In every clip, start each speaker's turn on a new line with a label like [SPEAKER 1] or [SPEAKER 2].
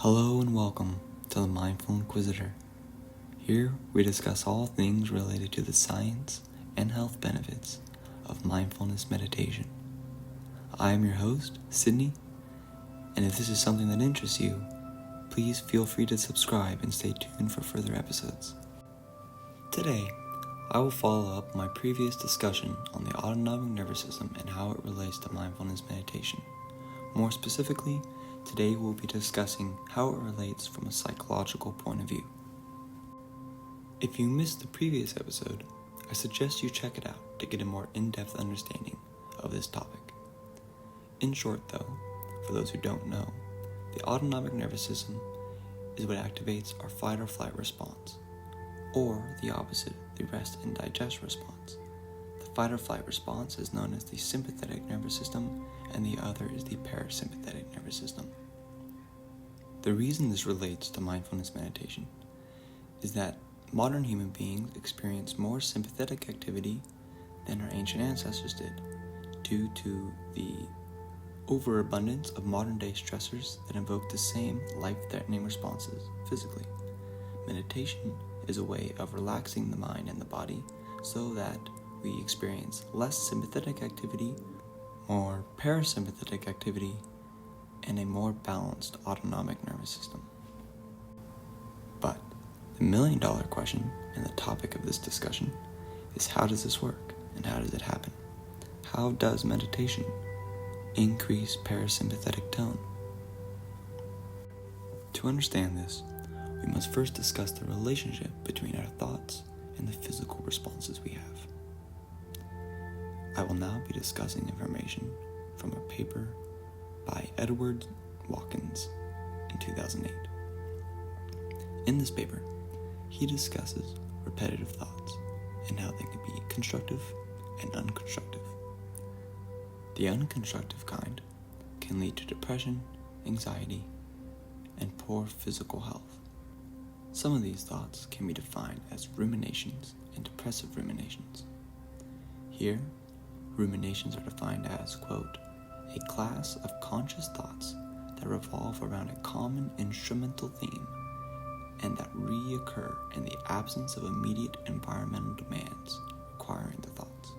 [SPEAKER 1] Hello and welcome to the Mindful Inquisitor. Here we discuss all things related to the science and health benefits of mindfulness meditation. I am your host, Sydney, and if this is something that interests you, please feel free to subscribe and stay tuned for further episodes. Today, I will follow up my previous discussion on the autonomic nervous system and how it relates to mindfulness meditation. More specifically, today we'll be discussing how it relates from a psychological point of view. If you missed the previous episode, I suggest you check it out to get a more in-depth understanding of this topic. In short though, for those who don't know, the autonomic nervous system is what activates our fight or flight response, or the opposite, the rest and digest response. The fight or flight response is known as the sympathetic nervous system, and the other is the parasympathetic nervous system. The reason this relates to mindfulness meditation is that modern human beings experience more sympathetic activity than our ancient ancestors did, due to the overabundance of modern-day stressors that invoke the same life-threatening responses physically. Meditation is a way of relaxing the mind and the body so that we experience less sympathetic activity, more parasympathetic activity, and a more balanced autonomic nervous system. But the million-dollar question and the topic of this discussion is, how does this work and how does it happen? How does meditation increase parasympathetic tone? To understand this, we must first discuss the relationship between our thoughts and the physical responses we have. I will now be discussing information from a paper by Edward Watkins in 2008. In this paper, he discusses repetitive thoughts and how they can be constructive and unconstructive. The unconstructive kind can lead to depression, anxiety, and poor physical health. Some of these thoughts can be defined as ruminations and depressive ruminations. Here, ruminations are defined as, quote, a class of conscious thoughts that revolve around a common instrumental theme and that reoccur in the absence of immediate environmental demands requiring the thoughts,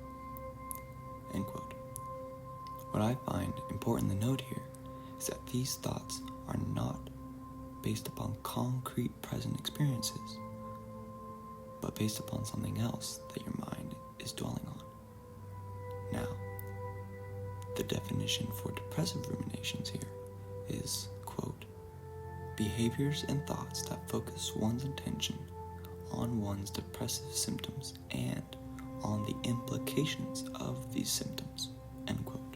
[SPEAKER 1] end quote. What I find important to note here is that these thoughts are not based upon concrete present experiences, but based upon something else that your mind is dwelling on. Now, the definition for depressive ruminations here is, quote, behaviors and thoughts that focus one's attention on one's depressive symptoms and on the implications of these symptoms, end quote.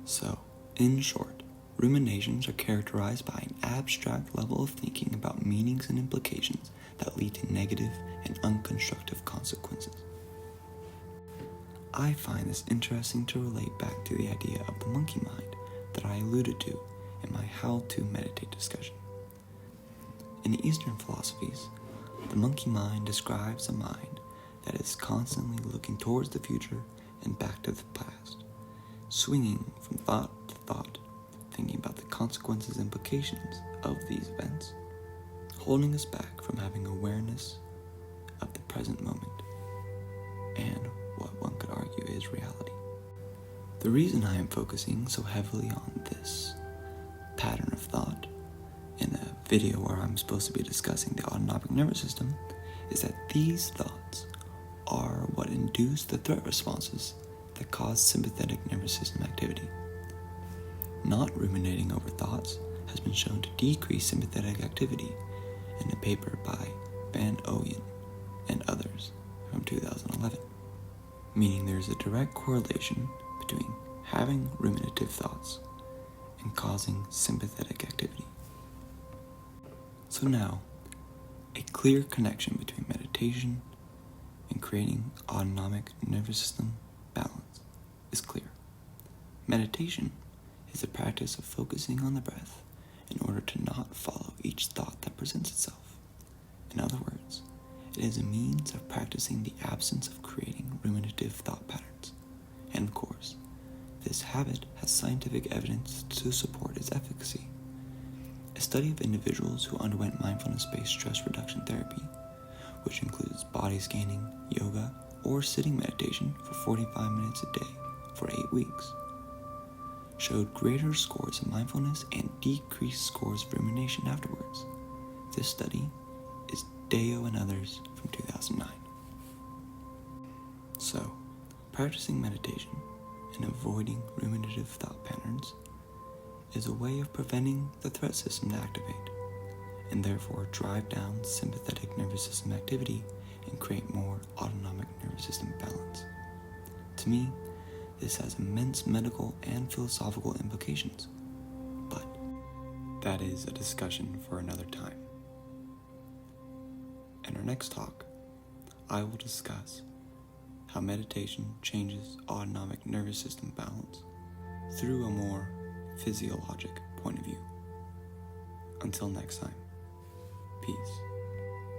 [SPEAKER 1] So, in short, ruminations are characterized by an abstract level of thinking about meanings and implications that lead to negative and unconstructive consequences. I find this interesting to relate back to the idea of the monkey mind that I alluded to in my How to Meditate discussion. In Eastern philosophies, the monkey mind describes a mind that is constantly looking towards the future and back to the past, swinging from thought to thought, thinking about the consequences and implications of these events, holding us back from having awareness of the present moment and what one could argue is reality. The reason I am focusing so heavily on this pattern of thought in the video where I'm supposed to be discussing the autonomic nervous system is that these thoughts are what induce the threat responses that cause sympathetic nervous system activity. Not ruminating over thoughts has been shown to decrease sympathetic activity in a paper by Van Ooyen and others from 2011. Meaning there is a direct correlation between having ruminative thoughts and causing sympathetic activity. So now, a clear connection between meditation and creating autonomic nervous system balance is clear. Meditation is the practice of focusing on the breath in order to not follow each thought that presents itself. In other words, it is a means of practicing the absence of creating ruminative thought patterns. And of course, this habit has scientific evidence to support its efficacy. study of individuals who underwent mindfulness-based stress reduction therapy, which includes body scanning, yoga, or sitting meditation for 45 minutes a day for 8 weeks, showed greater scores of mindfulness and decreased scores of rumination afterwards. This study is Deo and others from 2009. So, practicing meditation and avoiding ruminative thought patterns is a way of preventing the threat system to activate, and therefore drive down sympathetic nervous system activity and create more autonomic nervous system balance. To me, this has immense medical and philosophical implications, but that is a discussion for another time. In our next talk, I will discuss how meditation changes autonomic nervous system balance through a more physiologic point of view. Until next time, peace.